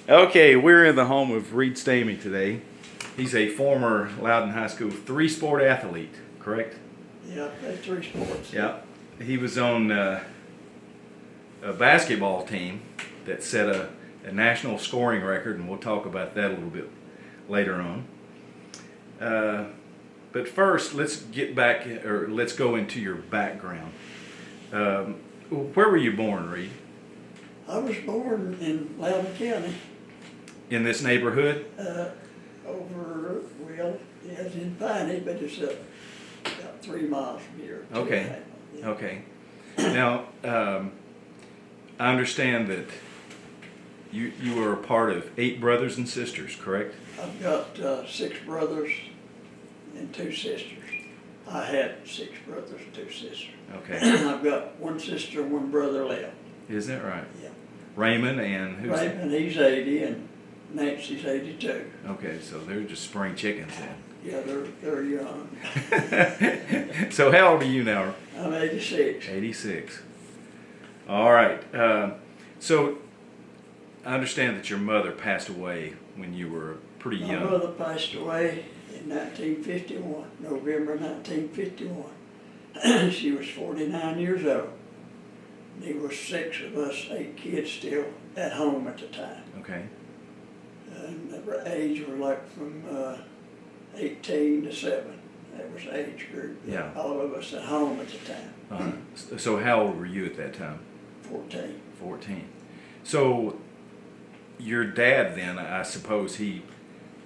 Okay, we're in the home of Reed Stamey today. He's a former Loudon High School three-sport athlete, correct? Yeah, I played 3 sports. Yeah. He was on a basketball team that set a national scoring record, and we'll talk about that a little bit later on. But first, let's go into your background. Where were you born, Reed? I was born in Loudon County. In this neighborhood? It's in Piney, but it's about 3 miles from here. Okay. Yeah. Okay. Now, I understand that you were a part of 8 brothers and sisters, correct? I've got 6 brothers and 2 sisters. I had 6 brothers and 2 sisters. Okay. I've got 1 sister and 1 brother left. Is that right? Yeah. Raymond and who's Raymond, he's 80, and Nancy's 82. Okay, so they're just spring chickens then. Yeah, they're young. So how old are you now? I'm 86. 86. All right. So I understand that your mother passed away when you were pretty young. My mother passed away in 1951, November 1951. She was 49 years old. There was 6 of us, 8 kids still at home at the time. Okay. And the age were like from 18 to 7. That was the age group. Yeah. All of us at home at the time. So how old were you at that time? 14. 14. So your dad then, I suppose he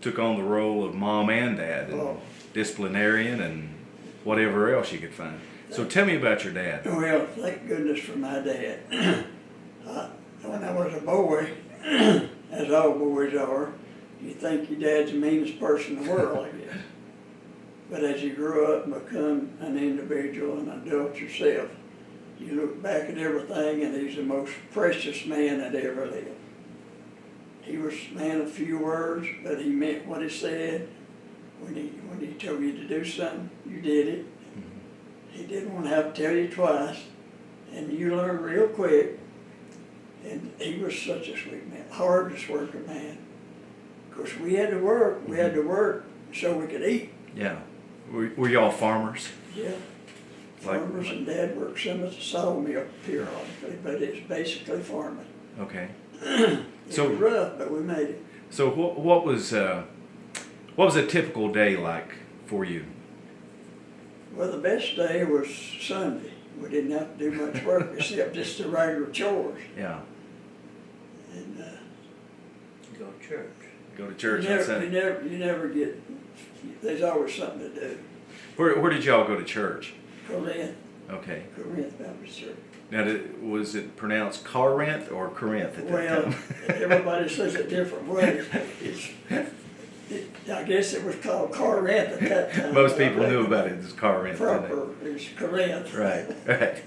took on the role of mom and dad, and disciplinarian and whatever else you could find. So tell me about your dad. Well, thank goodness for my dad. When I was a boy, as all boys are, you think your dad's the meanest person in the world, I guess. But as you grow up and become an individual and an adult yourself, you look back at everything and he's the most precious man that ever lived. He was a man of few words, but he meant what he said. When he told you to do something, you did it. He didn't want to have to tell you twice, and you learn real quick. And he was such a sweet man, hardest working man. Of course, we had to work. We had to work so we could eat. Yeah. Were y'all farmers? Yeah. Farmers, and Dad worked some at the sawmill periodically, but it's basically farming. Okay. It was rough, but we made it. So what was a typical day like for you? Well, the best day was Sunday. We didn't have to do much work except just the regular chores. Yeah. And Go to church. Go to church on Sunday. you never get. There's always something to do. Where did y'all go to church? Corinth. Okay. Corinth Baptist Church. Now, was it pronounced Corinth or Corinth at that time? Everybody says it different ways. I guess it was called Corinth at that time. Most people knew about it as Corinth. Proper is Corinth. Right, right.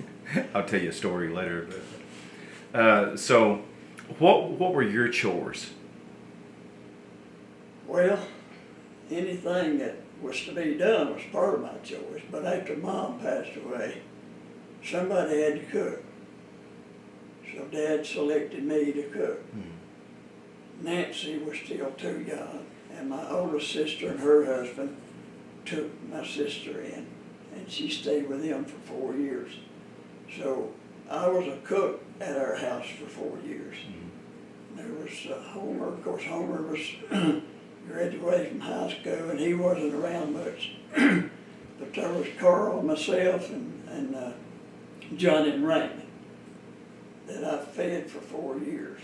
I'll tell you a story later. But, so, what were your chores? Well, anything that was to be done was part of my chores. But after Mom passed away, somebody had to cook. So Dad selected me to cook. Nancy was still too young. And my oldest sister and her husband took my sister in, and she stayed with them for 4 years. So I was a cook at our house for 4 years. There was Homer. Of course, Homer was graduated from high school, and he wasn't around much. But there was Carl, myself, and Johnny and Raymond that I fed for 4 years.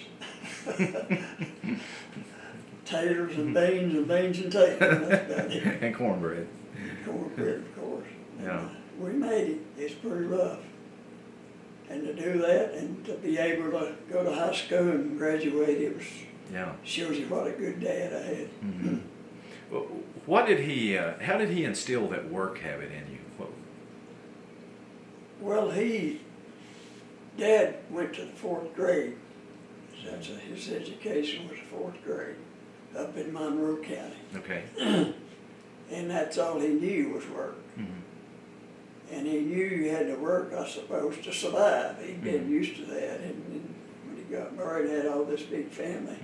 Taters and beans and taters. That's about it. And cornbread. Cornbread, of course. Yeah. We made it. It's pretty rough. And to do that and to be able to go to high school and graduate, it was, shows you what a good dad I had. Mm-hmm. Well, how did he instill that work habit in you? Well, Dad went to the 4th grade. His education was the 4th grade up in Monroe County. Okay. And that's all he knew was work. And he knew you had to work, I suppose, to survive. He'd been used to that. And when he got married, had all this big family.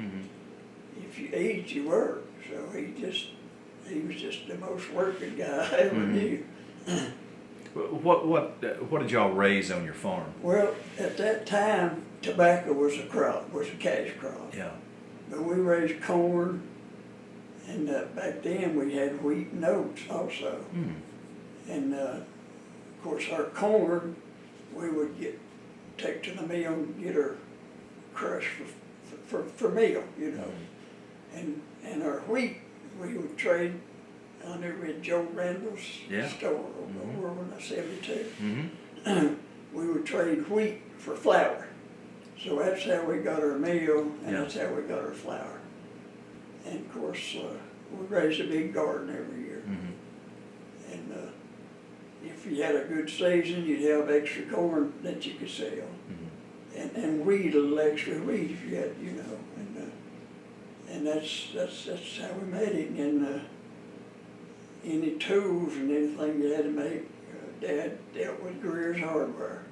if you eat, you work. So he was just the most working guy I ever knew. What did y'all raise on your farm? Well, at that time, tobacco was a cash crop. Yeah. But we raised corn, and back then we had wheat and oats also. And of course our corn, we would take to the mill and get her crushed for meal, you know. And our wheat, we would trade under with Joe Randall's store over on the 72. We would trade wheat for flour. So that's how we got our meal, and that's how we got our flour. And of course, we raised a big garden every year. And if you had a good season, you'd have extra corn that you could sell. And wheat, a little extra wheat if you had, you know. And that's how we made it. And any tools and anything you had to make, Dad dealt with Greer's Hardware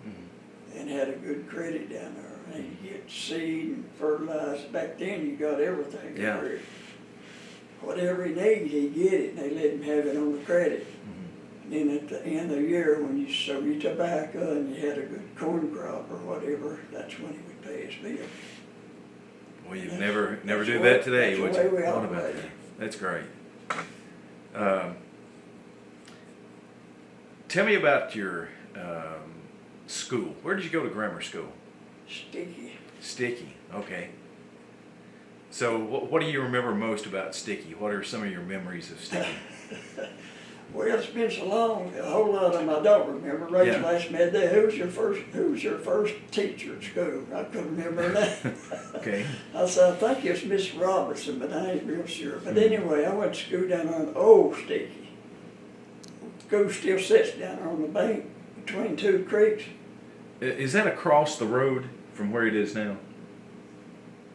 and had a good credit down there. And you get seed and fertilizer. Back then you got everything. Yeah. Whatever he needed, he'd get it, and they let him have it on the credit. And then at the end of the year, when you sold your tobacco and you had a good corn crop or whatever, that's when he would pay his bill. Well, you'd never do that today, would That's the you? way we What about operate. that? That's great. Tell me about your school. Where did you go to grammar school? Sticky. Sticky, okay. So what do you remember most about Sticky? What are some of your memories of Sticky? Well, it's been so long, a whole lot of them I don't remember. Rachel asked me that day, who was your first teacher at school? I couldn't remember her name. Okay. I said, I think it's Miss Robertson, but I ain't real sure. But anyway, I went to school down there on Old Sticky. School still sits down there on the bank between two creeks. Is that across the road from where it is now?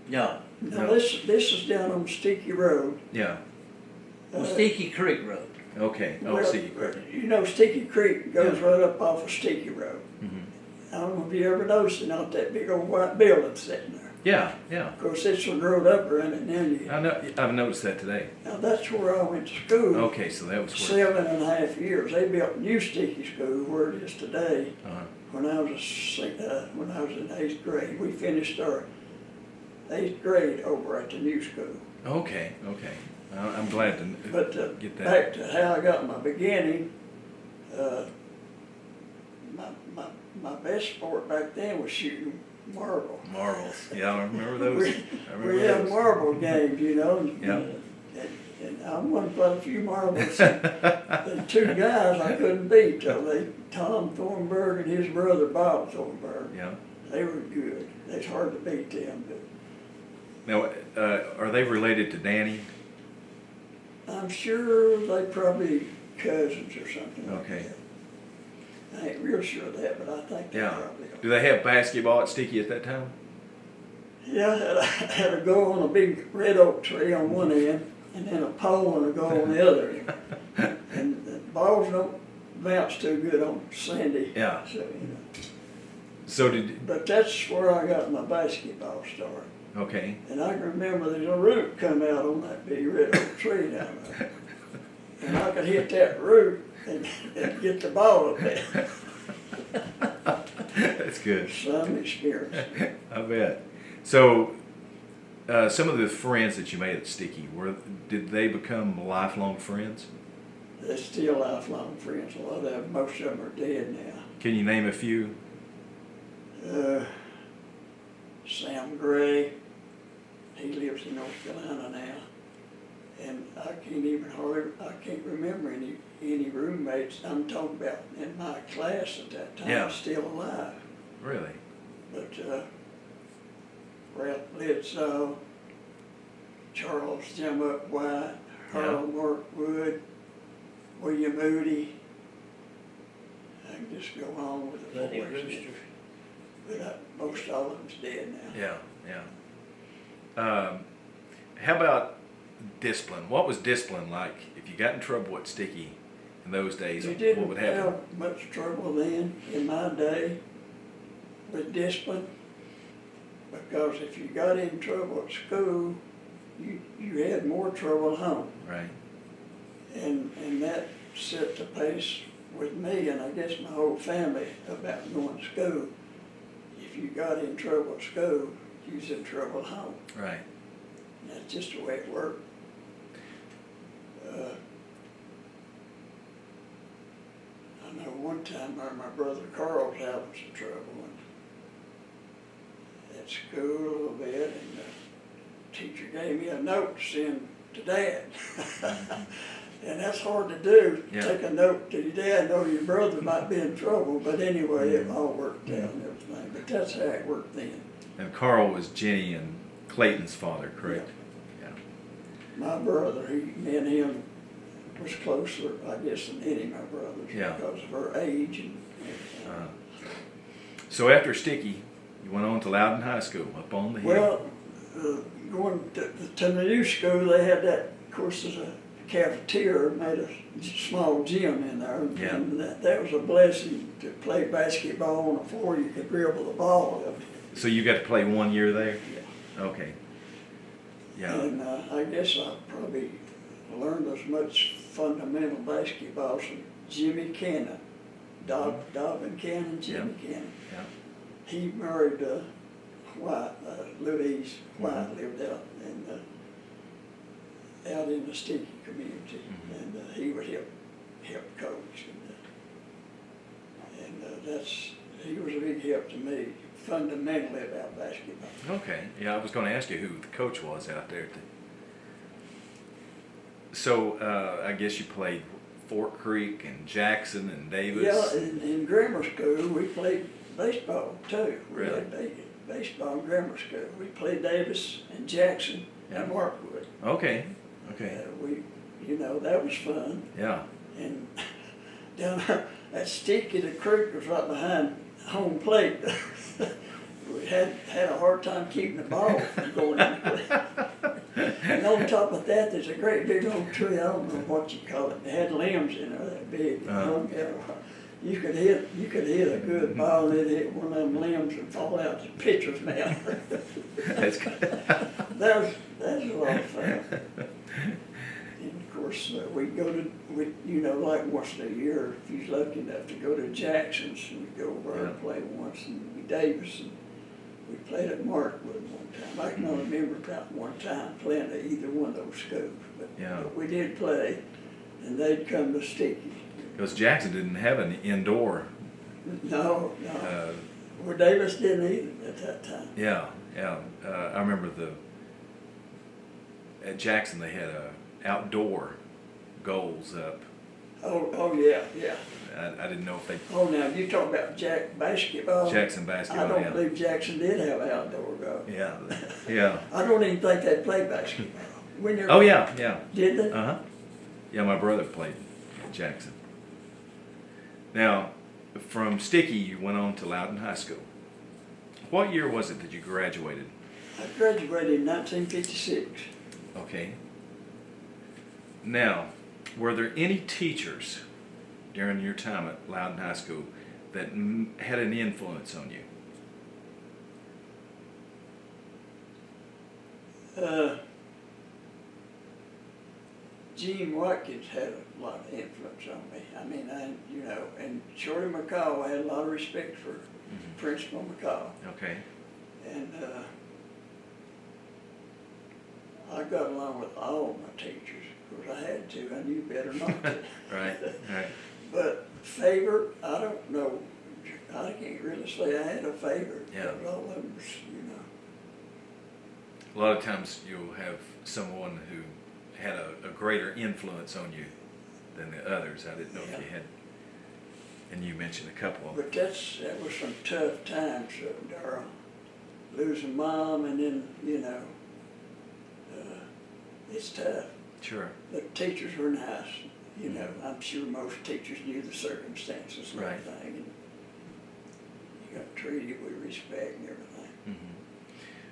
No, No, this is down on Sticky Road. Yeah. Sticky Creek Road. Okay. Oh, Well, Sticky Creek. You know, Sticky Creek goes Yeah. right up off of Sticky Road. I don't know if you ever noticed it, not that big old white building sitting there. Yeah, yeah. Of course, it's growed up around it now. I know. I've noticed that today. Now, that's where I went to school. Okay, so that was where. 7.5 years. They built new Sticky School where it is today. Uh-huh. When I was in 8th grade, we finished our 8th grade over at the new school. Okay, okay. I'm glad to But get that. back to how I got my beginning, my best sport back then was shooting marble. Marbles. Yeah, I remember those. I remember We had those. marble games, you know. Yeah. And I won quite a few marbles. The two guys I couldn't beat, Tom Thornburg and his brother Bob Thornburg. Yeah. They were good. It's hard to beat them, but Now, are they related to Danny? I'm sure they probably cousins or something like Okay. that. I ain't real sure of that, but I think they Yeah. probably are. Do they have basketball at Sticky at that time? Yeah, I had a goal on a big red oak tree on one end, and then a pole and a goal on the other end. And the balls don't bounce too good on sandy. Yeah. So, you know. So did. But that's where I got my basketball start. Okay. And I can remember there's a root come out on that big red oak tree down there. And I could hit that root and get the ball up there. That's good. Some experience. I bet. So, some of the friends that you made at Sticky, did they become lifelong friends? They're still lifelong friends. A lot of them, most of them are dead now. Can you name a few? Sam Gray, he lives in North Carolina now. And I can't remember any roommates I'm talking about in my class at that time still alive. Really? But Ralph Bledsoe, Charles Jim Up White, Harold Mark Wood, William Moody. I can just go on with the Buddy boys. Brewster. But most all of them's dead now. Yeah, yeah. How about discipline? What was discipline like? If you got in trouble at Sticky in those days, We what didn't would happen? have much trouble then, in my day, with discipline, because if you got in trouble at school, you had more trouble at home. Right. And that set the pace with me, and I guess my whole family, about going to school. If you got in trouble at school, you was in trouble at home. Right. And that's just the way it worked. I know one time my brother Carl was having some trouble at school a little bit, and the teacher gave me a note to send to Dad. And that's hard to do, Yeah. take a note to your dad, know your brother might be in trouble, but anyway, it all worked out and everything. But that's how it worked then. And Carl was Jenny and Clayton's father, correct? Yeah. My brother, me and him was closer, I guess, than any of my brothers Yeah. because of our age and everything. So after Sticky, you went on to Loudon High School up on the hill. Well, going to the new school, they had that, of course, there's a cafeteria, made a small gym in there. Yeah. And that was a blessing to play basketball on the floor. You could dribble the ball up. So you got to play 1 year there? Yeah. Okay. Yeah. And I guess I probably learned as much fundamental basketball from Jimmy Cannon, Dobbin Cannon, Jimmy Cannon. Yeah. He married White, Louise White lived out in the Sticky community, and he would help coach, and he was a big help to me fundamentally about basketball. Okay. Yeah, I was going to ask you who the coach was out there. So I guess you played Fort Creek and Jackson and Davis. Yeah, in grammar school we played baseball too. We Really? had baseball in grammar school. We played Davis and Jackson and Markwood. Okay. Okay. That was fun. Yeah. And down there, that Sticky, the creek was right behind home plate. We had a hard time keeping the ball from going in the creek. And on top of that, there's a great big old tree. I don't know what you call it. It had limbs in there that big. You could hit a good ball and it'd hit one of them limbs and fall out the pitcher's mouth. That's good. That was a lot of fun. And of course, we'd go to, like once a year, if you was lucky enough to go to Jackson's, and we'd go over there and play once, and we Davis, and we played at Markwood one time. I can only remember about one time playing at either one of those schools, but we did play, and they'd come to Sticky. Because Jackson didn't have an indoor. No. Well, Davis didn't either at that time. Yeah. I remember at Jackson they had outdoor goals up. Oh yeah. I didn't know if they. Oh, now you talk about basketball. Jackson basketball. I don't believe Jackson did have outdoor goals. Yeah. I don't even think they played basketball. Oh yeah. Did they? Yeah, my brother played at Jackson. Now, from Sticky, you went on to Loudon High School. What year was it that you graduated? I graduated in 1956. Okay. Now, were there any teachers during your time at Loudon High School that had an influence on you? Gene Watkins had a lot of influence on me. I mean, and Shorty McCall, I had a lot of respect for Principal McCall. Okay. And I got along with all my teachers. Of course, I had to. I knew better not to. Right. But favorite, I don't know. I can't really say I had a favorite. Yeah. All of them was, A lot of times you'll have someone who had a greater influence on you than the others. I didn't know if you had, and you mentioned a couple of them. But that was some tough times, Darryl. Losing Mom, and then, it's tough. Sure. But teachers were nice. I'm sure most teachers knew the circumstances and everything. And you got treated with respect and everything. Mm-hmm.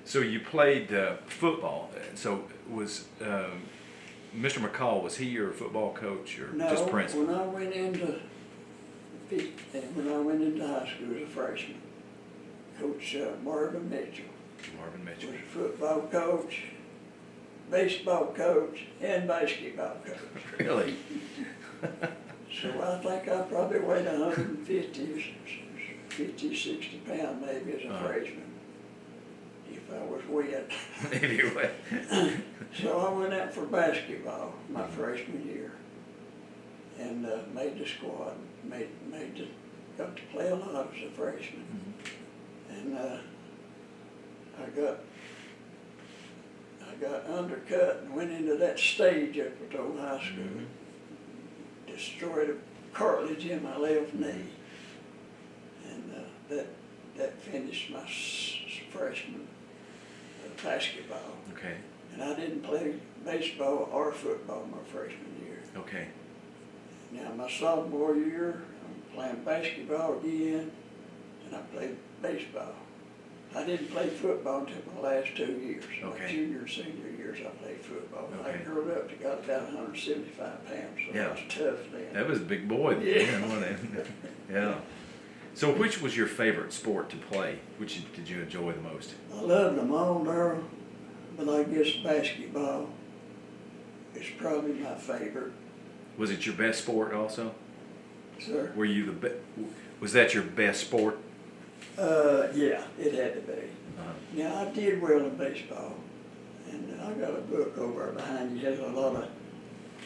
So you played football. So was Mr. McCall, was he your football coach or just principal? When I went into high school as a freshman, Coach Marvin Mitchell Marvin Mitchell. was a football coach, baseball coach and basketball coach. Really? So I think I probably weighed 150, 60 pounds maybe as a freshman, if I was wet. Anyway. So I went out for basketball my freshman year and made the squad, got to play a lot as a freshman. And I got undercut and went into that stage up at old high school. Destroyed a cartilage in my left knee. And that finished my freshman basketball. Okay. And I didn't play baseball or football my freshman year. Okay. Now my sophomore year, I'm playing basketball again, and I played baseball. I didn't play football until my last 2 years. Okay. My junior and senior years I played football. Okay. I grew up to got about 175 pounds, so Yeah. I was tough then. That was a big boy then, Yeah. wasn't it? Yeah. So which was your favorite sport to play? Which did you enjoy the most? I loved them all, Darrell, but I guess basketball is probably my favorite. Was it your best sport also? Sir? Were you was that your best sport? Yeah, it had to be. Uh-huh. Now, I did well in baseball, and I got a book over behind you. It has a lot of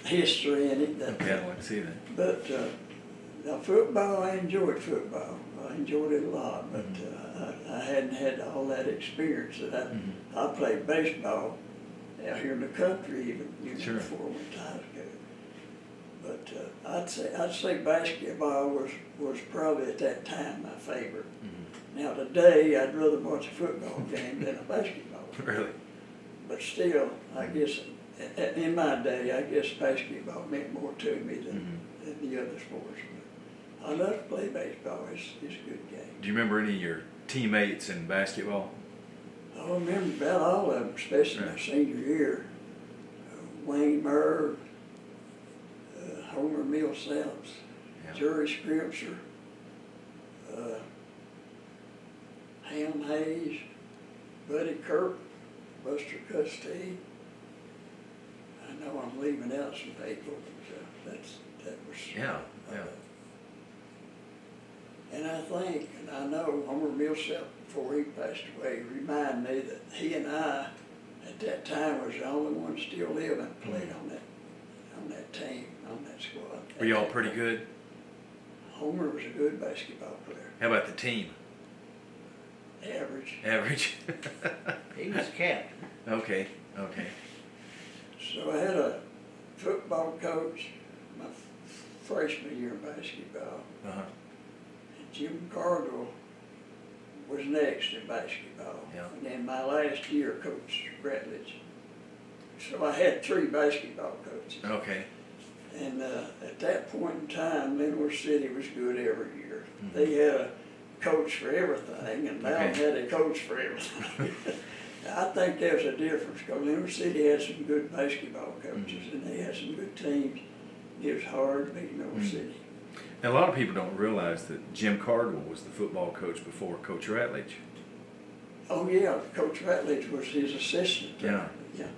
history in it. Okay, I'd like to see that. But now football, I enjoyed football. I enjoyed it a lot, but I hadn't had all that experience that I played baseball out here in the country even Sure. before I went to high school. But I'd say basketball was probably at that time my favorite. Now today, I'd rather watch a football game than a basketball game. Really? But still, I guess, in my day, I guess basketball meant more to me than the other sports. But I love to play baseball. It's a good game. Do you remember any of your teammates in basketball? I remember about all of them, especially my senior year. Wayne Murr, Homer Millsaps, Jerry Scripture, Ham Hayes, Buddy Kirk, Buster Custee. I know I'm leaving out some people, but that was. Yeah, yeah. And I think, and I know Homer Millsap, before he passed away, reminded me that he and I, at that time, was the only one still living and played on that team, on that squad. Were y'all pretty good? Homer was a good basketball player. How about the team? Average. Average? He was captain. Okay, okay. So I had a football coach my freshman year in basketball. Uh-huh. And Jim Cardwell was next in basketball. Yeah. And then my last year, Coach Bradledge. So I had 3 basketball coaches. Okay. And at that point in time, Lenore City was good every year. They had a coach for everything, and Loudon had a coach for everything. I think there's a difference, because Lenore City had some good basketball coaches, and they had some good teams. It was hard to beat Lenore City. Now, a lot of people don't realize that Jim Cardwell was the football coach before Coach Ratledge. Oh yeah, Coach Ratledge was his assistant. Yeah. Yeah.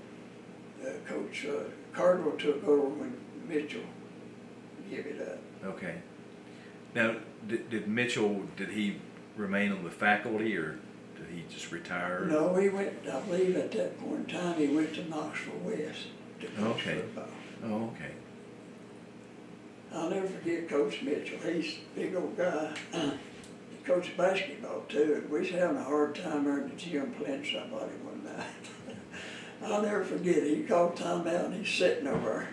Coach Cardwell took over when Mitchell gave it up. Okay. Now, did Mitchell, did he remain on the faculty, or did he just retire? No, he went, I believe at that point in time, he went to Knoxville West to coach football. Oh, okay. I'll never forget Coach Mitchell. He's a big old guy. He coached basketball too, and we was having a hard time there in the gym playing somebody one night. I'll never forget it. He called timeout and he's sitting over there.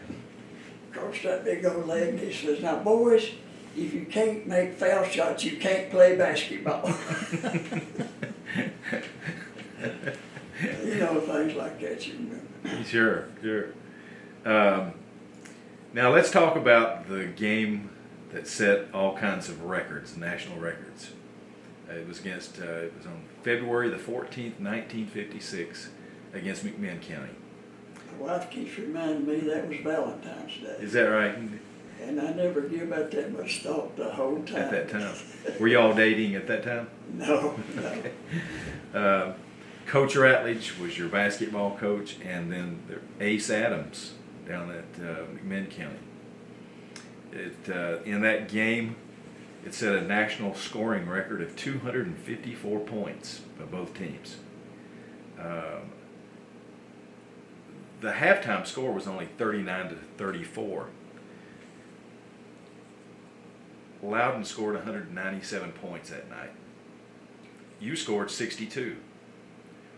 Across that big old leg, and he says, "Now boys, if you can't make foul shots, you can't play basketball." You know, things like that you remember. Sure, sure. Now let's talk about the game that set all kinds of records, national records. It was on February the 14th, 1956, against McMinn County. My wife keeps reminding me that was Valentine's Day. Is that right? And I never give that much thought the whole time. At that time. Were y'all dating at that time? No, no. Okay. Coach Ratledge was your basketball coach, and then Ace Adams down at McMinn County. In that game, it set a national scoring record of 254 points by both teams. The halftime score was only 39-34. Loudon scored 197 points that night. You scored 62.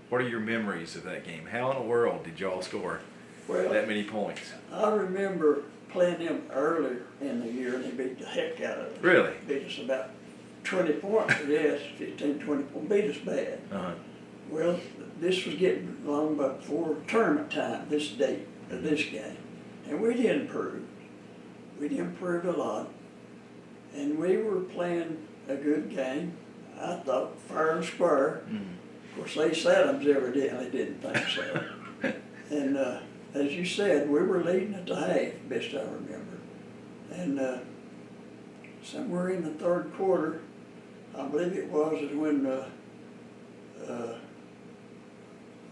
What are your memories of that game? How in the world did y'all score that many points? I remember playing them earlier in the year, and they beat the heck out of us. Really? Beat us about 20 points, yes, 15, 20 points. Beat us bad. Uh-huh. Well, this was getting long before tournament time, this date of this game. And we did improve. We did improve a lot. And we were playing a good game. I thought fair and square. Mm-hmm. Of course, Ace Adams evidently didn't think so. And as you said, we were leading at the half, best I remember. And somewhere in the third quarter, I believe it was, is when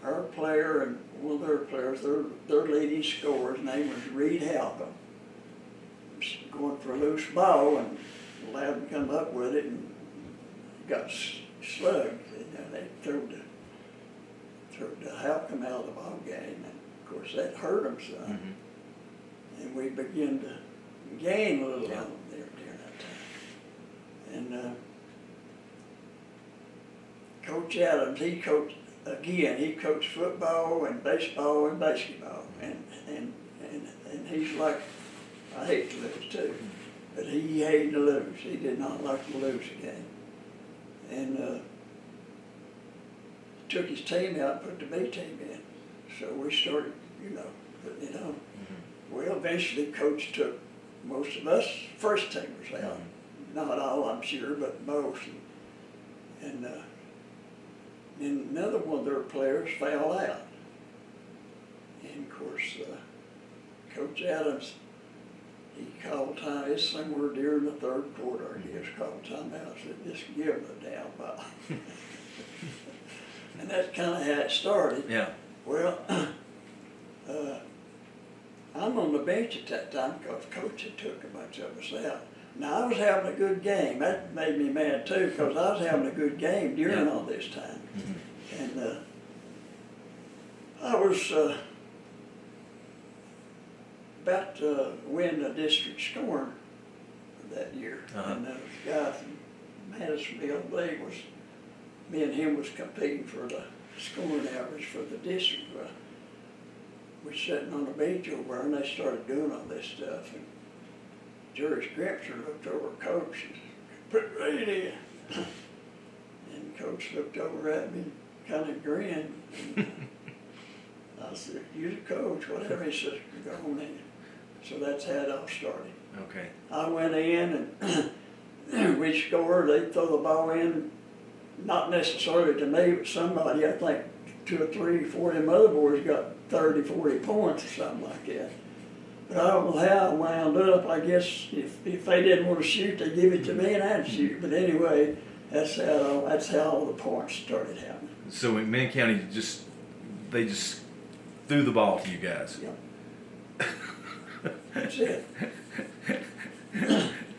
our player and one of their players, their leading scorer, his name was Reed Halcomb, was going for a loose ball, and Loudon come up with it and got slugged. And they threw the Halcomb out of the ball game, and of course that hurt him some. Mm-hmm. And we began to gain a little on them there during that time. And Coach Adams, he coached football and baseball and basketball, and he's like, I hate to lose too, but he hated to lose. He did not like to lose a game. And took his team out and put the B team in. So we started, putting it on. Mm-hmm. Well, eventually Coach took most of us first teamers out. Mm-hmm. Not all, I'm sure, but most. And then another one of their players fell out. And of course, Coach Adams, he called time, it's somewhere during the third quarter, I guess, called timeout, said, just give them the damn ball. And that's kind of how it started. Yeah. Well, I'm on the bench at that time because Coach had took a bunch of us out. Now, I was having a good game. That made me mad too, because I was having a good game during all this time. Mm-hmm. And I was about to win the district scoring that year. Uh-huh. And the guy from Madisonville, I believe, me and him was competing for the scoring average for the district. We were sitting on the bench over there, and they started doing all this stuff. And Jerry Scripture looked over at Coach and said, put it right in. And Coach looked over at me and kind of grinned. And I said, you're the coach, whatever. He said, go on in. So that's how it all started. Okay. I went in and we scored. They throw the ball in, not necessarily to me, but somebody, I think 2 or 3, 4 of them other boys got 30, 40 points or something like that. But I don't know how I wound up. I guess if they didn't want to shoot, they give it to me and I'd shoot. But anyway, that's how all the points started happening. So McMinn County they just threw the ball to you guys. Yep. That's it.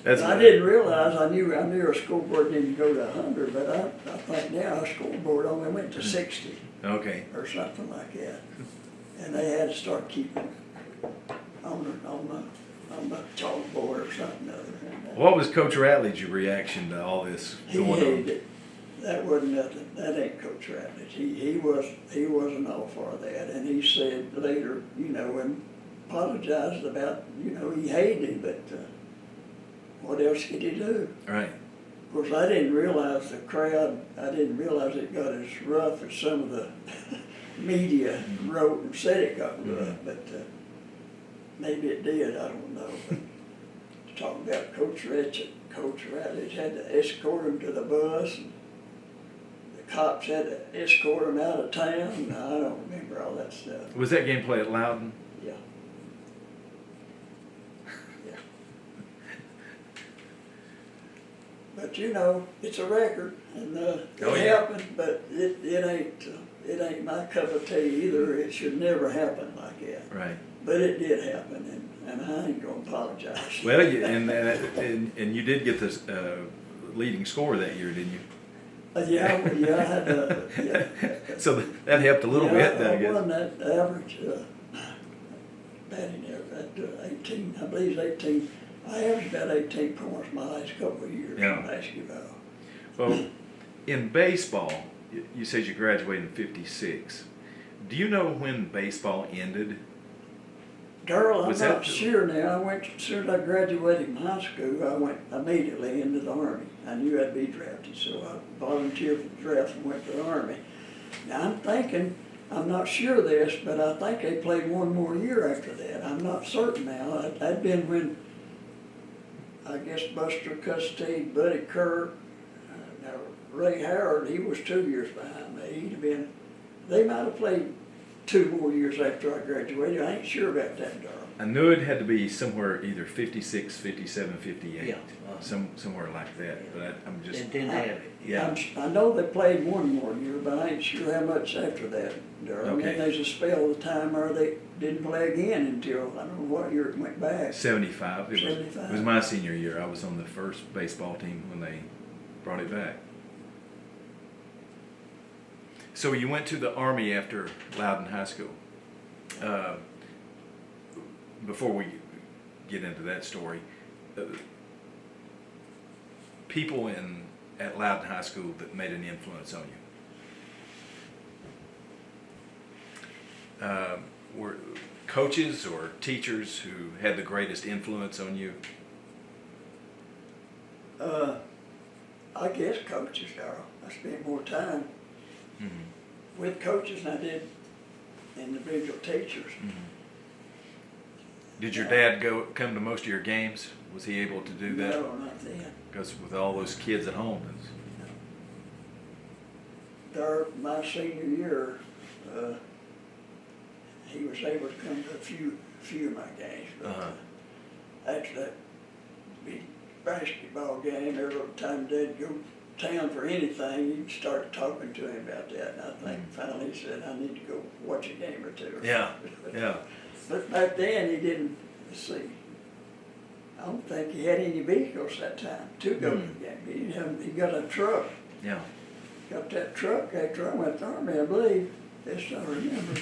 I didn't realize, I knew our scoreboard didn't go to 100, but I think now our scoreboard only went to 60. Okay. Or something like that. And they had to start keeping on the chalkboard or something other. What was Coach Ratledge's reaction to all this He going hated on? it. That wasn't nothing. That ain't Coach Ratledge. He wasn't all for that. And he said later, and apologized about, he hated it, but what else could he do? Right. Of course, I didn't realize the crowd, I didn't realize it got as rough as some of the media wrote and said it got rough, but maybe it did, I don't know. But talking about Coach Ratledge had to escort him to the bus, and the cops had to escort him out of town. I don't remember all that stuff. Was that game played at Loudon? Yeah. Yeah. But But you know, it's a record, and Oh, it yeah. happened, but it ain't my cup of tea either. It should never happen like that. Right. But it did happen, and I ain't gonna apologize. Well, and you did get this leading score that year, didn't you? Yeah, I had yeah. So that helped a little bit, I I guess. won that average batting at 18. I believe it's 18. I averaged about 18 points my last couple of years Yeah. in basketball. Well, in baseball, you said you graduated in '56. Do you know when baseball ended? Darrell, I'm Was not that- sure now. As soon as I graduated from high school, I went immediately into the Army. I knew I'd be drafted, so I volunteered for the draft and went to the Army. Now I'm thinking, I'm not sure of this, but I think they played one more year after that. I'm not certain now. That'd been when, I guess, Buster Custine, Buddy Kerr, now Ray Howard, he was 2 years behind me. He'd have been, they might have played 2 more years after I graduated. I ain't sure about that, Darrell. I knew it had to be somewhere either 56, 57, 58, Yeah, somewhere like that. But I'm just It didn't have it. yeah. I know they played one more year, but I ain't sure how much after that, Darrell. And Okay. then there's a spell of time where they didn't play again until, I don't know what year it went back. 75. It was 75. my senior year. I was on the first baseball team when they brought it back. So you went to the Army after Loudon High School. Before we get into that story, people at Loudon High School that made an influence on you. Were coaches or teachers who had the greatest influence on you? I guess coaches, Darrell. I spent more time Mm-hmm. with coaches than I did individual teachers. Mm-hmm. Did your dad come to most of your games? Was he able to do that? No, not then. Because with all those kids at home, Darrell, my senior year, he was able to come to a few of my games. But after that big basketball game, every time Dad go to town for anything, he'd start talking to him about that. And I think finally he said, I need to go watch a game or two. yeah, yeah. But back then he didn't, let's see, I don't think he had any vehicles that time to go to the game. He got a truck. Yeah. Got that truck after I went to the Army, I believe. Yes, I remember.